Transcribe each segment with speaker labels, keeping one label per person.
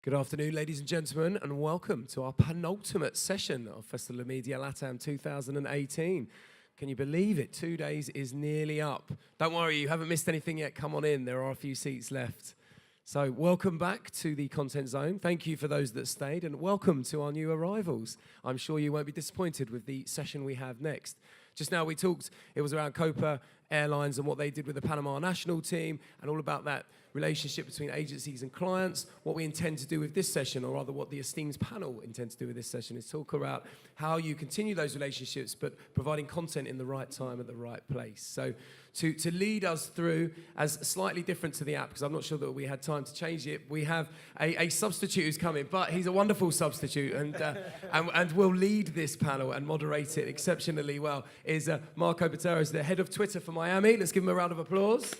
Speaker 1: Good afternoon, ladies and gentlemen, and welcome to our penultimate session of Festival of Media LATAM 2018. Can you believe it? 2 days is nearly up. Don't worry, you haven't missed anything yet. Come on in. There are a few seats left. So welcome back to the Content Zone. Thank you for those that stayed, and welcome to our new arrivals. I'm sure you won't be disappointed with the session we have next. Just now we talked, it was around Copa Airlines and what they did with the Panama national team and all about that relationship between agencies and clients. What we intend to do with this session, or rather what the esteemed panel intend to do with this session, is talk about how you continue those relationships but providing content in the right time at the right place. So to lead us through, as slightly different to the app, because I'm not sure that we had time to change it, we have a substitute who's coming, but he's a wonderful substitute and will lead this panel and moderate it exceptionally well, is Marco Boteros, the head of Twitter for Miami. Let's give him a round of applause.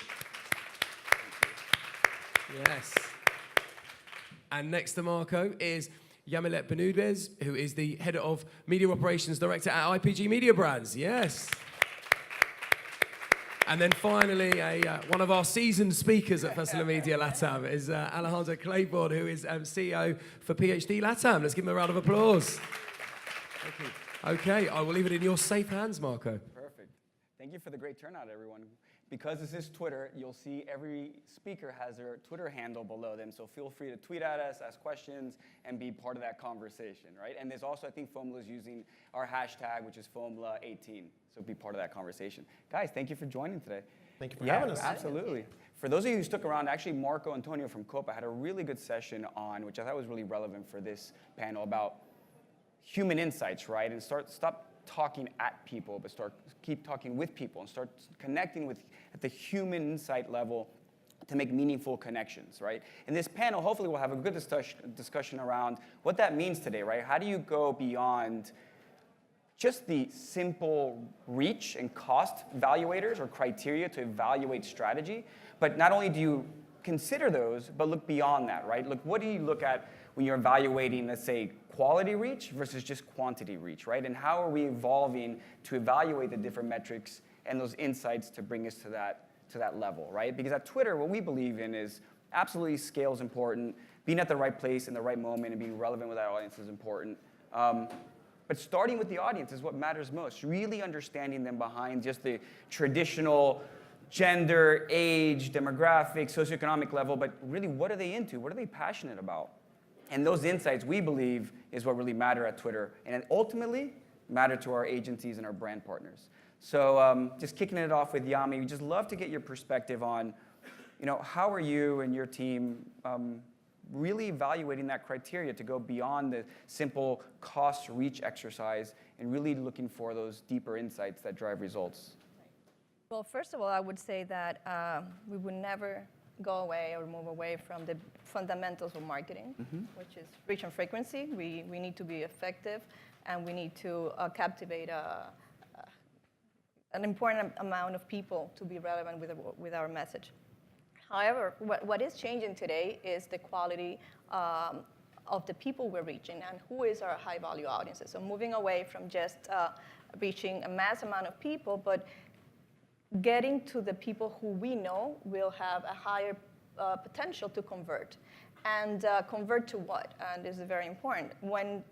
Speaker 1: Yes. And next to Marco is Yamilet Benudez, who is the head of Media Operations Director at IPG Media Brands. Yes. And then finally, one of our seasoned speakers at Festival of Media LATAM is Alejandro Claiborne, who is CEO for PhD LATAM. Let's give him a round of applause. Thank you. Okay, I will leave it in your safe hands, Marco.
Speaker 2: Perfect. Thank you for the great turnout, everyone. Because this is Twitter, you'll see every speaker has their Twitter handle below them, so feel free to tweet at us, ask questions, and be part of that conversation, right? And there's also, I think FOMLA is using our hashtag, which is FOMLA18, so be part of that conversation. Guys, thank you for joining today.
Speaker 3: Thank you for having us.
Speaker 2: Absolutely. For those of you who stuck around, actually Marco Antonio from Copa had a really good session on, which I thought was really relevant for this panel, about human insights, right? And stop talking at people, but keep talking with people and start connecting with at the human insight level to make meaningful connections, right? In this panel, hopefully we'll have a good discussion around what that means today, right? How do you go beyond just the simple reach and cost evaluators or criteria to evaluate strategy, but not only do you consider those, but look beyond that, right? Look, what do you look at when you're evaluating, let's say, quality reach versus just quantity reach, right? And how are we evolving to evaluate the different metrics and those insights to bring us to that level, right? Because at Twitter, what we believe in is absolutely scale is important, being at the right place in the right moment and being relevant with our audience is important. But starting with the audience is what matters most, really understanding them behind just the traditional gender, age, demographic, socioeconomic level, but really what are they into? What are they passionate about? And those insights, we believe, is what really matter at Twitter, and ultimately matter to our agencies and our brand partners. So just kicking it off with Yami, we'd just love to get your perspective on, how are you and your team really evaluating that criteria to go beyond the simple cost reach exercise and really looking for those deeper insights that drive results?
Speaker 4: Well, first of all, I would say that we would never go away or move away from the fundamentals of marketing, which is reach and frequency. We need to be effective, and we need to captivate an important amount of people to be relevant with our message. However, what is changing today is the quality of the people we're reaching and who is our high-value audiences. So moving away from just reaching a mass amount of people, but getting to the people who we know will have a higher potential to convert. And convert to what? And this is very important. When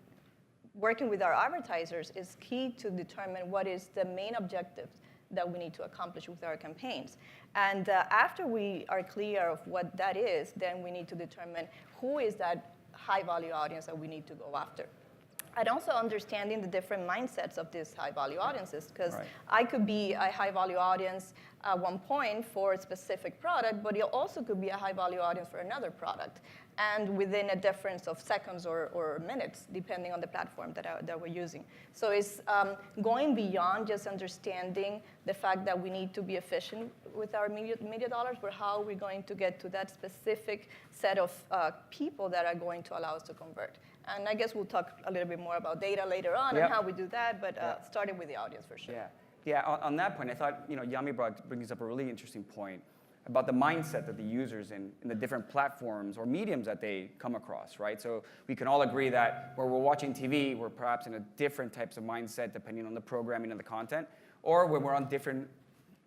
Speaker 4: working with our advertisers, it's key to determine what is the main objective that we need to accomplish with our campaigns. And after we are clear of what that is, then we need to determine who is that high-value audience that we need to go after. And also understanding the different mindsets of these high-value audiences, because I could be a high-value audience at one point for a specific product, but it also could be a high-value audience for another product, and within a difference of seconds or minutes, depending on the platform that we're using. So it's going beyond just understanding the fact that we need to be efficient with our media dollars, but how we're going to get to that specific set of people that are going to allow us to convert. And I guess we'll talk a little bit more about data later on and how we do that, but starting with the audience for sure.
Speaker 2: Yeah. On that point, I thought Yami brings up a really interesting point about the mindset that the users in the different platforms or mediums that they come across, right? So we can all agree that where we're watching TV, we're perhaps in a different types of mindset depending on the programming and the content, or when we're on different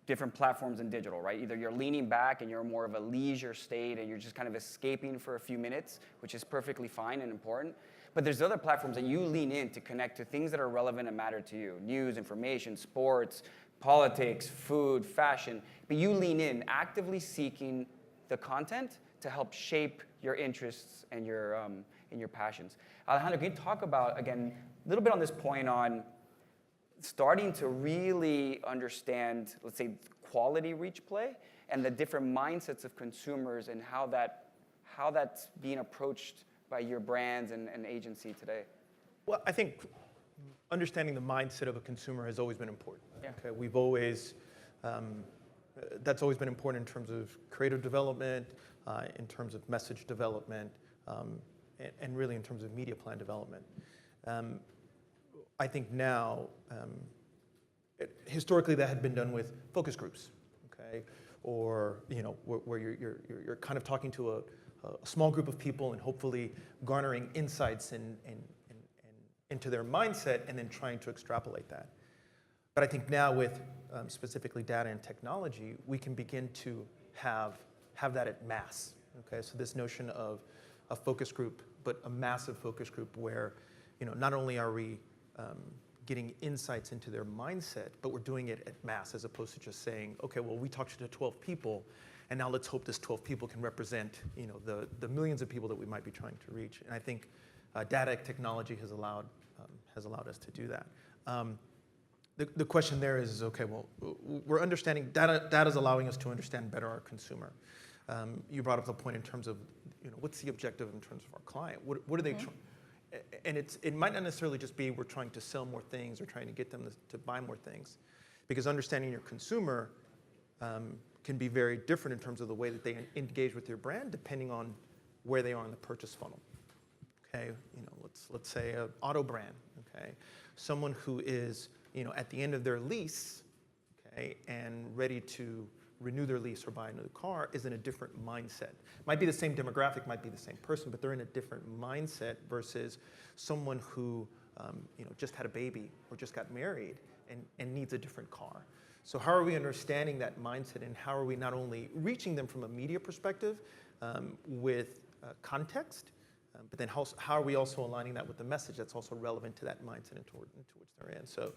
Speaker 2: different platforms in digital, right? Either you're leaning back and you're more of a leisure state and you're just kind of escaping for a few minutes, which is perfectly fine and important. But there's other platforms that you lean in to connect to things that are relevant and matter to you. News, information, sports, politics, food, fashion. But you lean in, actively seeking the content to help shape your interests and your passions. Alejandro, can you talk about, again, a little bit on this point on starting to really understand, let's say, quality reach play and the different mindsets of consumers and how that's being approached by your brands and agency today?
Speaker 3: Well, I think understanding the mindset of a consumer has always been important.
Speaker 2: Yeah.
Speaker 3: Okay, we've always, that's always been important in terms of creative development, in terms of message development, and really in terms of media plan development. I think now, historically that had been done with focus groups, okay, or where you're kind of talking to a small group of people and hopefully garnering insights into their mindset and then trying to extrapolate that. But I think now with specifically data and technology, we can begin to have that at mass. Okay, so this notion of a focus group, but a massive focus group where not only are we getting insights into their mindset, but we're doing it at mass as opposed to just saying, okay, well, we talked to 12 people, and now let's hope this 12 people can represent the millions of people that we might be trying to reach. And I think data technology has allowed us to do that. The question there is, okay, well, we're understanding, data is allowing us to understand better our consumer. You brought up the point in terms of, what's the objective in terms of our client? What are they trying? And it might not necessarily just be we're trying to sell more things or trying to get them to buy more things, because understanding your consumer can be very different in terms of the way that they engage with your brand, depending on where they are in the purchase funnel. Okay, let's say an auto brand. Okay, someone who is at the end of their lease, okay, and ready to renew their lease or buy another car is in a different mindset. Might be the same demographic, might be the same person, but they're in a different mindset versus someone who just had a baby or just got married and needs a different car. So how are we understanding that mindset, and how are we not only reaching them from a media perspective with context, but then how are we also aligning that with the message that's also relevant to that mindset into which they're in? So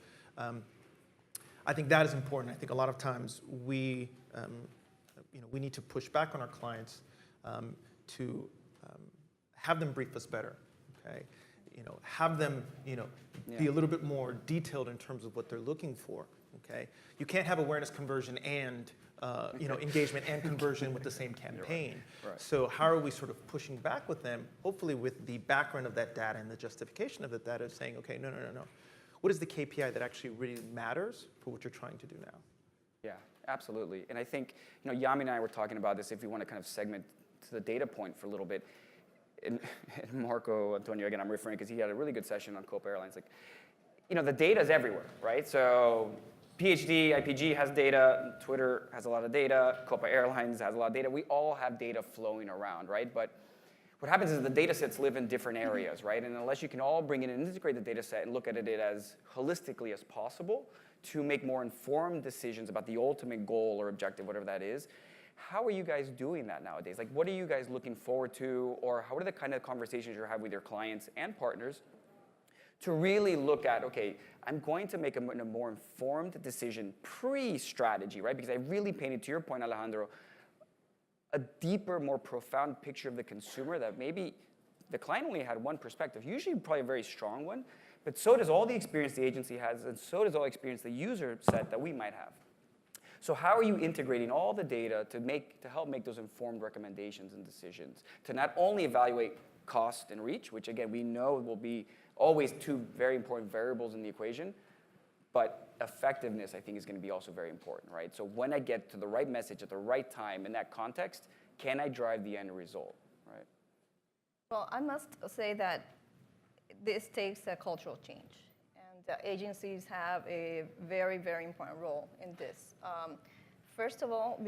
Speaker 3: I think that is important. I think a lot of times we need to push back on our clients to have them brief us better. Okay, have them be a little bit more detailed in terms of what they're looking for. Okay, you can't have awareness, conversion, and engagement and conversion with the same campaign.
Speaker 2: Right.
Speaker 3: So how are we sort of pushing back with them, hopefully with the background of that data and the justification of that data, saying, okay, no. What is the KPI that actually really matters for what you're trying to do now?
Speaker 2: Yeah, absolutely. And I think, Yami and I were talking about this, if we want to kind of segment to the data point for a little bit. And Marco Antonio, again, I'm referring because he had a really good session on Copa Airlines. The data is everywhere, right? So PhD, IPG has data, Twitter has a lot of data, Copa Airlines has a lot of data. We all have data flowing around, right? But what happens is the data sets live in different areas, right? And unless you can all bring in and integrate the data set and look at it as holistically as possible to make more informed decisions about the ultimate goal or objective, whatever that is, how are you guys doing that nowadays? What are you guys looking forward to, or what are the kind of conversations you have with your clients and partners to really look at, okay, I'm going to make a more informed decision pre-strategy, right? Because I really painted, to your point, Alejandro, a deeper, more profound picture of the consumer that maybe the client only had one perspective, usually probably a very strong one, but so does all the experience the agency has, and so does all the experience the user set that we might have. So how are you integrating all the data to help make those informed recommendations and decisions, to not only evaluate cost and reach, which again we know will be always two very important variables in the equation, but effectiveness, I think, is going to be also very important, right? So when I get to the right message at the right time in that context, can I drive the end result, right?
Speaker 4: Well, I must say that this takes a cultural change, and agencies have a very, very important role in this. First of all,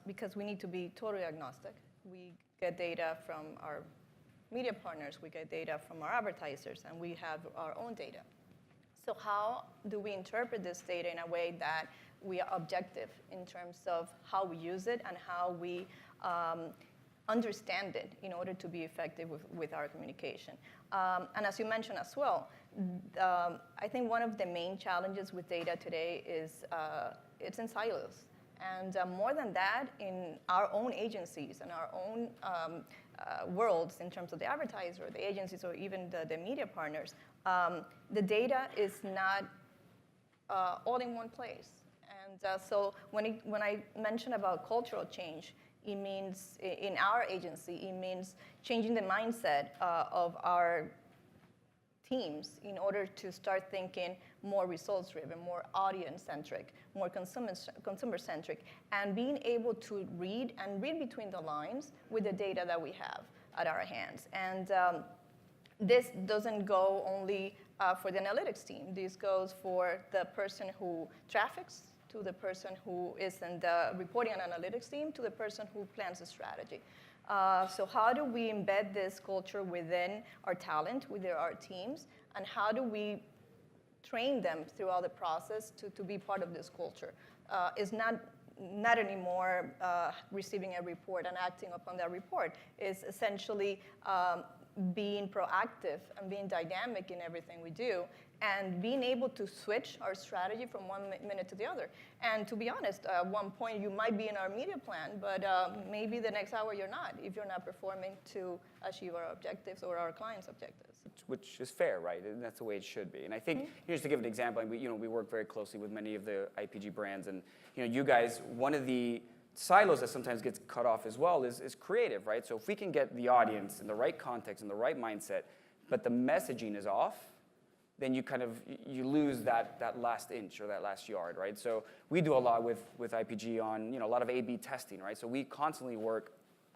Speaker 4: because we need to be totally agnostic. We get data from our media partners, we get data from our advertisers, and we have our own data. So how do we interpret this data in a way that we are objective in terms of how we use it and how we understand it in order to be effective with our communication? And as you mentioned as well, I think one of the main challenges with data today is it's in silos. And more than that, in our own agencies and our own worlds, in terms of the advertiser, the agencies, or even the media partners, the data is not all in one place. And so when I mention about cultural change, it means, in our agency, it means changing the mindset of our teams in order to start thinking more results-driven, more audience-centric, more consumer-centric, and being able to read between the lines with the data that we have at our hands. And this doesn't go only for the analytics team. This goes for the person who traffics, to the person who is in the reporting and analytics team, to the person who plans the strategy. So how do we embed this culture within our talent, within our teams, and how do we train them throughout the process to be part of this culture? It's not anymore receiving a report and acting upon that report. It's essentially being proactive and being dynamic in everything we do, and being able to switch our strategy from one minute to the other. And to be honest, at one point you might be in our media plan, but maybe the next hour you're not, if you're not performing to achieve our objectives or our clients' objectives.
Speaker 2: Which is fair, right? And that's the way it should be. And I think, just to give an example, we work very closely with many of the IPG brands, and you guys, one of the silos that sometimes gets cut off as well is creative, right? So if we can get the audience in the right context and the right mindset, but the messaging is off, then you lose that last inch or that last yard, right? So we do a lot with IPG on a lot of A/B testing, right? So we constantly work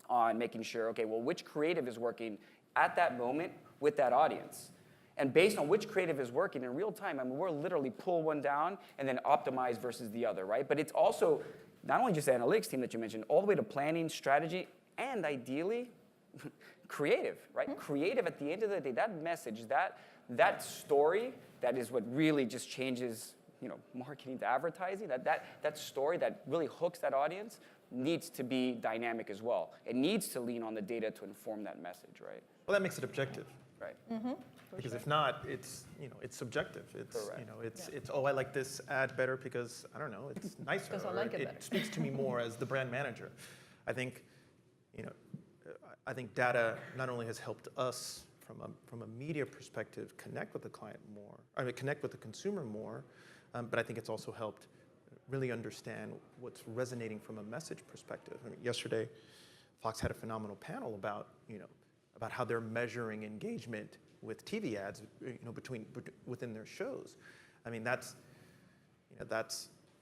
Speaker 2: on making sure, okay, well, which creative is working at that moment with that audience? And based on which creative is working in real time, we're literally pull one down and then optimize versus the other, right? But it's also not only just the analytics team that you mentioned, all the way to planning, strategy, and ideally, creative, right? Mm-hmm. Creative, at the end of the day, that message, that story, that is what really just changes, marketing to advertising. That story that really hooks that audience needs to be dynamic as well. It needs to lean on the data to inform that message, right?
Speaker 3: Well, that makes it objective.
Speaker 2: Right.
Speaker 4: Mm-hmm.
Speaker 3: Because if not, it's it's subjective. It's
Speaker 2: Correct.
Speaker 3: it's I like this ad better because I don't know, it's nicer.
Speaker 4: Because I like it better.
Speaker 3: It speaks to me more as the brand manager. I think I think data not only has helped us from a media perspective connect with the client more, connect with the consumer more, but I think it's also helped really understand what's resonating from a message perspective. Yesterday, Fox had a phenomenal panel about how they're measuring engagement with TV ads, within their shows.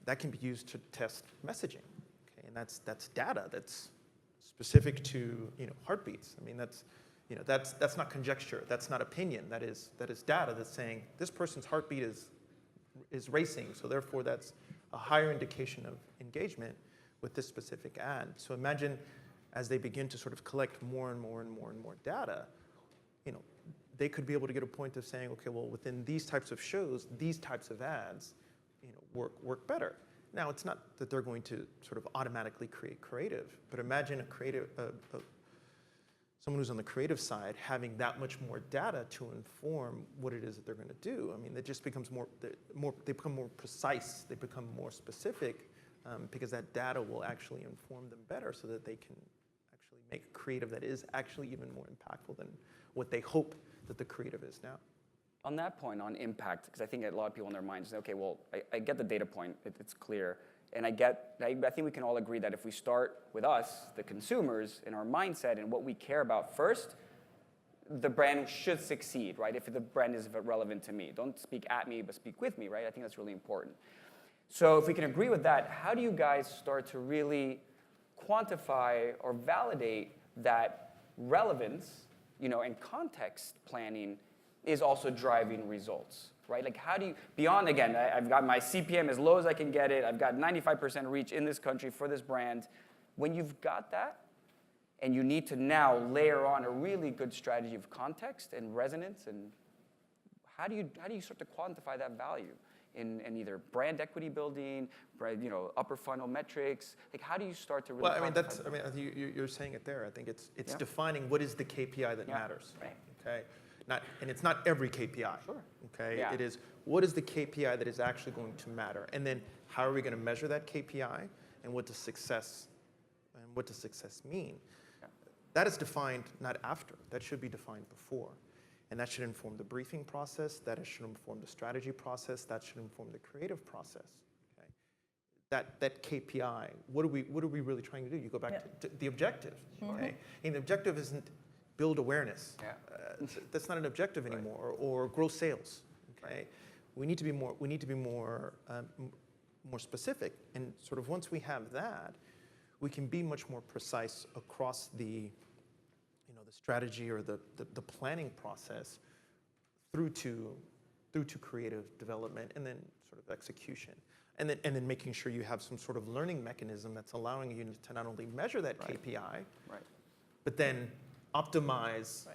Speaker 3: That can be used to test messaging, okay? And that's data that's specific to heartbeats. That's not conjecture. That's not opinion. That is data that's saying this person's heartbeat is racing, so therefore that's a higher indication of engagement with this specific ad. So imagine as they begin to sort of collect more and more and more and more data, they could be able to get a point of saying, okay, well, within these types of shows, these types of ads, work better. Now, it's not that they're going to sort of automatically create creative, but imagine someone who's on the creative side having that much more data to inform what it is that they're going to do. It just becomes they become more precise, they become more specific, because that data will actually inform them better so that they can actually make creative that is actually even more impactful than what they hope that the creative is now.
Speaker 2: On that point, on impact, because I think a lot of people in their minds say, okay, well, I get the data point, it's clear, and I think we can all agree that if we start with us, the consumers, and our mindset and what we care about first, the brand should succeed, right? If the brand is relevant to me. Don't speak at me, but speak with me, right? I think that's really important. So if we can agree with that, how do you guys start to really quantify or validate that relevance, and context planning is also driving results, right? Like how do you, beyond, again, I've got my CPM as low as I can get it, I've got 95% reach in this country for this brand. When you've got that, and you need to now layer on a really good strategy of context and resonance, and how do you start to quantify that value in either brand equity building, upper funnel metrics? Like, how do you start to really?
Speaker 3: Well, I
Speaker 2: quantify
Speaker 3: mean, I think you're saying it there. I think it's
Speaker 2: Yeah.
Speaker 3: defining what is the KPI that
Speaker 2: Yeah.
Speaker 3: matters.
Speaker 2: Right.
Speaker 3: Okay, and it's not every KPI.
Speaker 2: Sure.
Speaker 3: Okay,
Speaker 2: Yeah.
Speaker 3: it is what is the KPI that is actually going to matter, and then how are we going to measure that KPI, and what does success mean?
Speaker 2: Yeah.
Speaker 3: That is defined not after. That should be defined before. And that should inform the briefing process, that should inform the strategy process, that should inform the creative process. Okay? That KPI, what are we really trying to do? You go back to the objective. Okay? And the objective isn't build awareness.
Speaker 2: Yeah.
Speaker 3: That's not an objective anymore, or grow sales. Okay?
Speaker 2: Right.
Speaker 3: We need to be more specific. And sort of once we have that, we can be much more precise across the strategy or the planning process through to creative development and then sort of execution. And then making sure you have some sort of learning mechanism that's allowing you to not only measure that KPI, but then optimize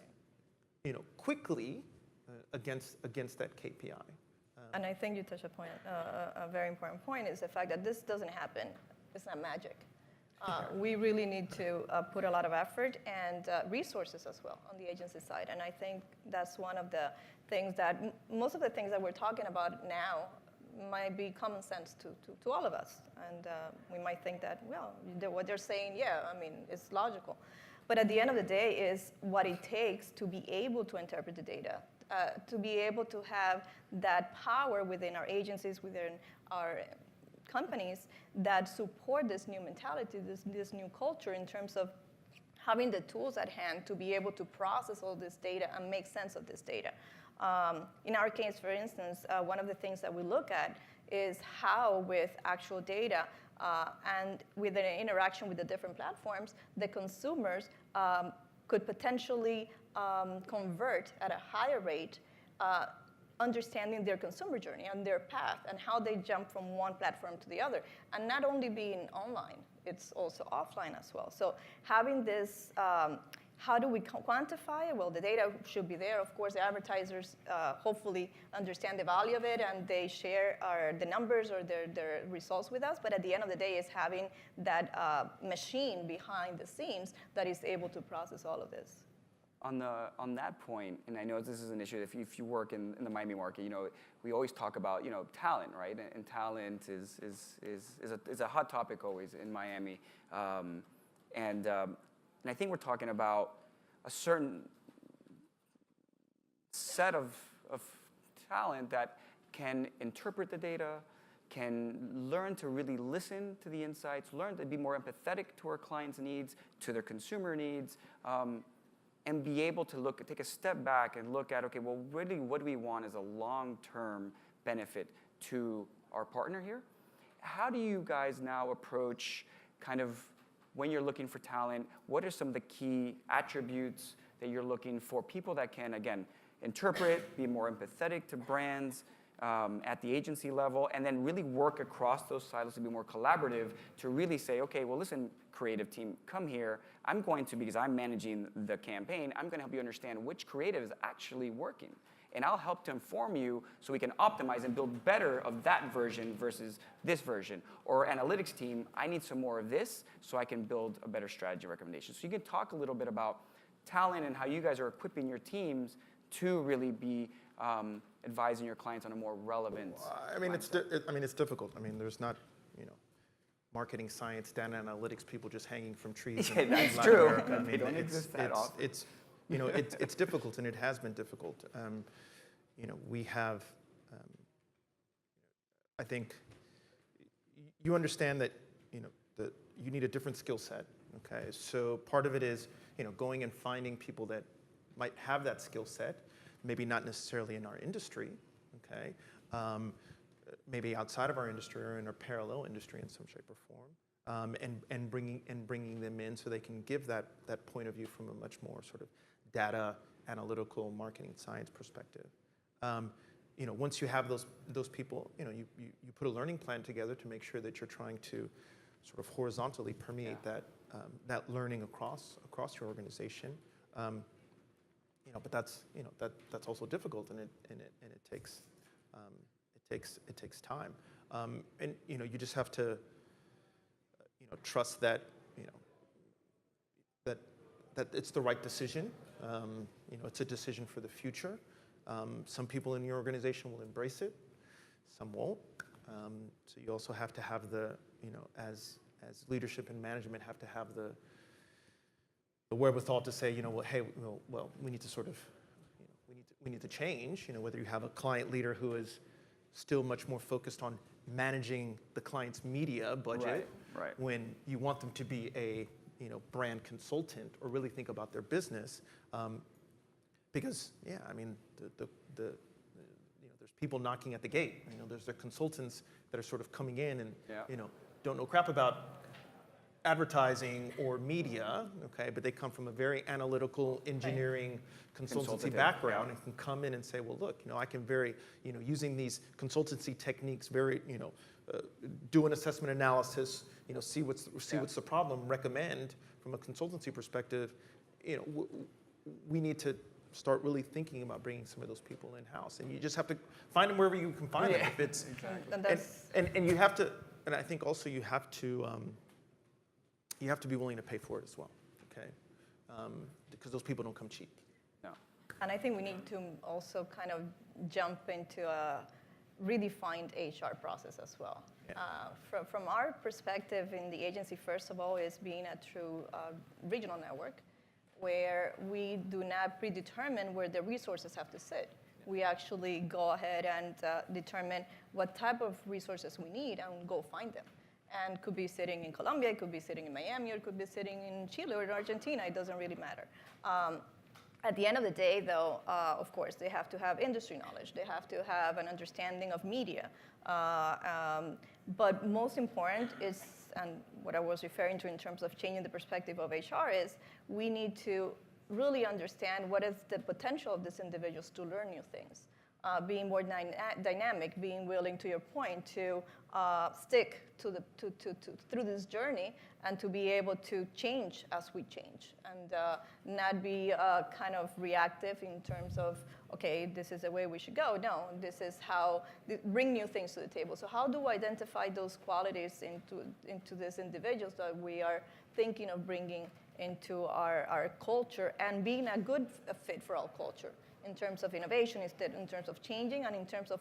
Speaker 3: quickly against that KPI.
Speaker 4: And I think you touched a very important point is the fact that this doesn't happen. It's not magic. We really need to put a lot of effort and resources as well on the agency side. And I think that's one of the things that most of the things that we're talking about now might be common sense to all of us. And we might think that, well, what they're saying, yeah, I mean, it's logical. But at the end of the day is what it takes to be able to interpret the data, to be able to have that power within our agencies, within our companies that support this new mentality, this new culture in terms of having the tools at hand to be able to process all this data and make sense of this data. In our case, for instance, one of the things that we look at is how with actual data and with an interaction with the different platforms, the consumers could potentially convert at a higher rate, understanding their consumer journey and their path and how they jump from one platform to the other. And not only being online, it's also offline as well. So having this, how do we quantify it? Well, the data should be there. Of course, the advertisers hopefully understand the value of it and they share the numbers or their results with us. But at the end of the day, it's having that machine behind the scenes that is able to process all of this.
Speaker 2: On that point, and I know this is an issue if you work in the Miami market, we always talk about talent, right? And talent is a hot topic always in Miami, and I think we're talking about a certain set of talent that can interpret the data, can learn to really listen to the insights, learn to be more empathetic to our clients' needs, to their consumer needs. And be able to take a step back and look at, okay, well, really, what do we want as a long-term benefit to our partner here? How do you guys now approach kind of when you're looking for talent? What are some of the key attributes that you're looking for? People that can, again, interpret, be more empathetic to brands at the agency level, and then really work across those silos to be more collaborative to really say, okay, well, listen, creative team, come here. I'm going to, because I'm managing the campaign, I'm going to help you understand which creative is actually working. And I'll help to inform you so we can optimize and build better of that version versus this version. Or analytics team, I need some more of this so I can build a better strategy recommendation. So you can talk a little bit about talent and how you guys are equipping your teams to really be advising your clients on a more relevant.
Speaker 3: I mean, it's difficult. I mean, there's not, marketing science, data analytics people just hanging from trees.
Speaker 2: Yeah, that's true. America. I mean, they don't exist that often.
Speaker 3: It's difficult, and it has been difficult. We have, I think, you understand that, that you need a different skill set. Okay, so part of it is, going and finding people that might have that skill set, maybe not necessarily in our industry. Okay. Maybe outside of our industry or in a parallel industry in some shape or form, and bringing them in so they can give that point of view from a much more sort of data analytical marketing science perspective. Once you have those people, you put a learning plan together to make sure that you're trying to sort of horizontally permeate that learning across your organization. but that's that's also difficult, and it takes time, and you just have to trust that that it's the right decision. It's a decision for the future. Some people in your organization will embrace it, some won't. So you also have to have the as leadership and management have to have the wherewithal to say, hey, we need to sort of, we need to change. Whether you have a client leader who is still much more focused on managing the client's media budget,
Speaker 2: right.
Speaker 3: when you want them to be a brand consultant or really think about their business, because there's people knocking at the gate. There's the consultants that are sort of coming in and don't know crap about advertising or media, okay, but they come from a very analytical engineering consultancy background and can come in and say, well, look, I can using these consultancy techniques, do an assessment analysis, see what's the problem, recommend from a consultancy perspective. We need to start really thinking about bringing some of those people in-house, and you just have to find them wherever you can find them. If it's and you have to, and I think also you have to be willing to pay for it as well, okay? Because those people don't come cheap.
Speaker 2: No.
Speaker 4: And I think we need to also kind of jump into a redefined HR process as well. Yeah. From our perspective in the agency, first of all, is being a true regional network where we do not predetermine where the resources have to sit. We actually go ahead and determine what type of resources we need and go find them. And could be sitting in Colombia, it could be sitting in Miami, or it could be sitting in Chile or in Argentina. It doesn't really matter. At the end of the day, though, of course, they have to have industry knowledge. They have to have an understanding of media. But most important is, and what I was referring to in terms of changing the perspective of HR is, we need to really understand what is the potential of these individuals to learn new things. Being more dynamic, being willing, to your point, to stick to through this journey and to be able to change as we change and not be kind of reactive in terms of, okay, this is the way we should go. No, this is how, bring new things to the table. So how do we identify those qualities into these individuals that we are thinking of bringing into our culture and being a good fit for our culture? In terms of innovation, instead, in terms of changing, and in terms of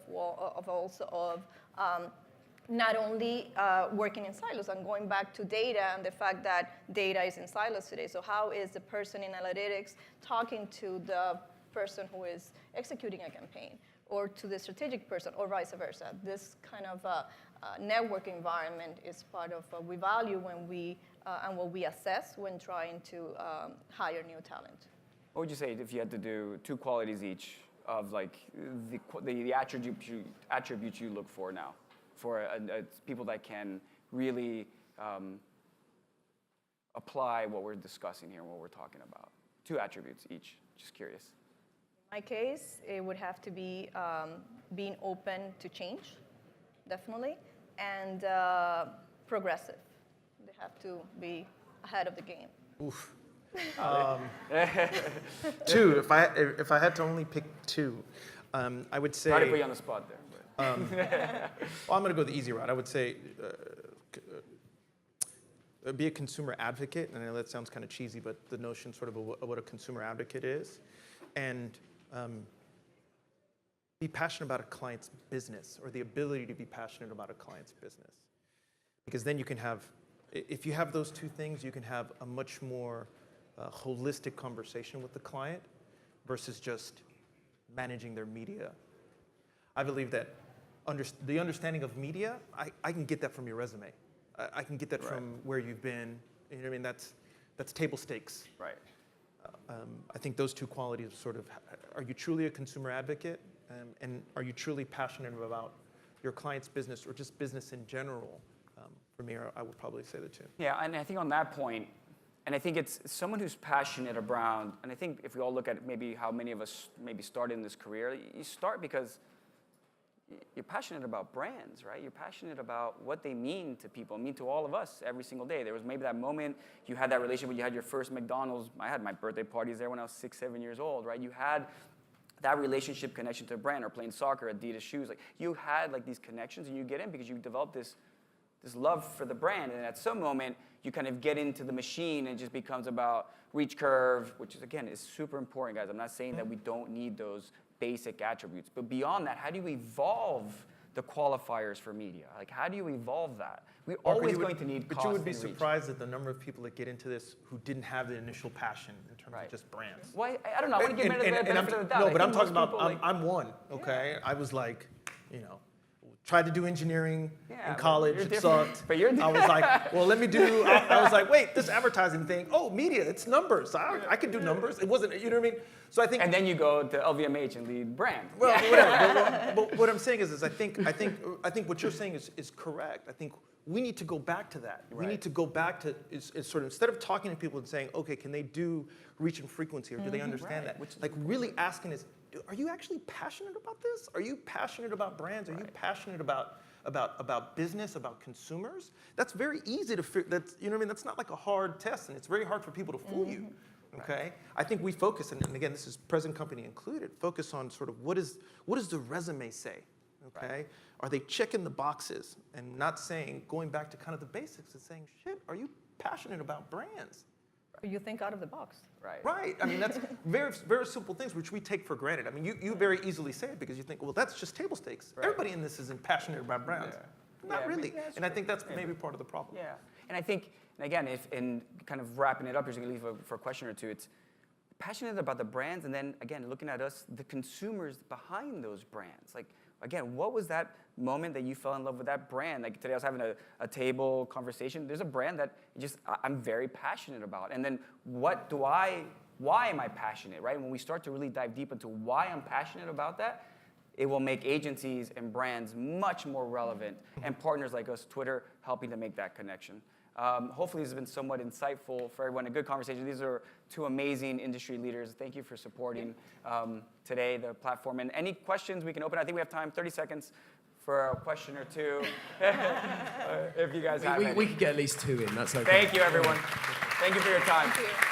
Speaker 4: not only working in silos and going back to data and the fact that data is in silos today. So how is the person in analytics talking to the person who is executing a campaign, or to the strategic person, or vice versa? This kind of network environment is part of what we value when we and what we assess when trying to hire new talent.
Speaker 2: What would you say if you had to do 2 qualities each of like the attributes you look for now for people that can really apply what we're discussing here and what we're talking about? 2 attributes each. Just curious.
Speaker 4: In my case, it would have to be being open to change, definitely, and progressive. They have to be ahead of the game.
Speaker 3: Oof. 2. If I had to only pick 2, I would say.
Speaker 2: Try to put you on the spot there.
Speaker 3: Well, I'm going to go the easy route. I would say be a consumer advocate, and I know that sounds kind of cheesy, but the notion sort of what a consumer advocate is, and be passionate about a client's business, or the ability to be passionate about a client's business, because then you can have, if you have those 2 things, you can have a much more holistic conversation with the client versus just managing their media. I believe that the understanding of media, I can get that from your resume. I can get that from where you've been. You know what I mean? That's table stakes.
Speaker 2: Right.
Speaker 3: I think those 2 qualities sort of, are you truly a consumer advocate? And are you truly passionate about your client's business or just business in general? For me, I would probably say the 2.
Speaker 2: Yeah, and I think on that point, and I think it's someone who's passionate around, and I think if we all look at maybe how many of us maybe started in this career, you start because you're passionate about brands, right? You're passionate about what they mean to people, mean to all of us every single day. There was maybe that moment you had that relationship when you had your first McDonald's. I had my birthday parties there when I was 6, 7 years old, right? You had that relationship connection to a brand, or playing soccer, Adidas shoes. Like, you had like these connections, and you get in because you developed this love for the brand. And at some moment, you kind of get into the machine, and it just becomes about reach curve, which is, again, is super important, guys. I'm not saying that we don't need those basic attributes. But beyond that, how do you evolve the qualifiers for media? Like, how do you evolve that? We're always going to need cost.
Speaker 3: But you would be
Speaker 2: and reach.
Speaker 3: surprised at the number of people that get into this who didn't have the initial passion in terms of just brands.
Speaker 2: Well, I don't know. I want to give the benefit of the doubt.
Speaker 3: No, but I'm talking
Speaker 2: most
Speaker 3: about,
Speaker 2: people,
Speaker 3: I'm one, okay? I was like, you know, tried to do engineering
Speaker 2: Yeah,
Speaker 3: in college,
Speaker 2: but
Speaker 3: it sucked.
Speaker 2: But you're
Speaker 3: I was like, well, let me do, I was like, wait, this advertising thing, oh, media, it's numbers. I could do numbers. It wasn't, you know what I mean? So I think.
Speaker 2: And then you go to LVMH and lead brand.
Speaker 3: Well, whatever. But what I'm saying is I think what you're saying is correct. I think we need to go back to that. We need to go back to is sort of, instead of talking to people and saying, okay, can they do reach and frequency, or do they understand that? Like, really asking is, are you actually passionate about this? Are you passionate about brands? Are you passionate about business, about consumers? That's very easy to figure. That's, you know what I mean? That's not like a hard test, and it's very hard for people to fool you. Okay, I think we focus, and again, this is present company included, focus on sort of what does the resume say? Okay, are they checking the boxes and not saying, going back to kind of the basics and saying, shit, are you passionate about brands?
Speaker 4: You think out of the box.
Speaker 2: Right.
Speaker 3: I mean, that's very, very simple things which we take for granted. I mean, you very easily say it because you think, well, that's just table stakes. Everybody in this isn't passionate about brands. Not really. And I think that's maybe part of the problem.
Speaker 2: Yeah. And I think, and again, if in kind of wrapping it up, you're going to leave for a question or two, it's passionate about the brands, and then, again, looking at us, the consumers behind those brands. Like, again, what was that moment that you fell in love with that brand? Like, today I was having a table conversation. There's a brand that I'm very passionate about. And then why am I passionate, right? When we start to really dive deep into why I'm passionate about that, it will make agencies and brands much more relevant, and partners like us, Twitter, helping to make that connection. Hopefully this has been somewhat insightful for everyone, a good conversation. These are two amazing industry leaders. Thank you for supporting today, the platform. And any questions we can open? I think we have time, 30 seconds for a question or two, if you guys have any.
Speaker 1: We could get at least 2 in, that's okay.
Speaker 2: Thank you, everyone. Thank you for your time.
Speaker 4: Thank you.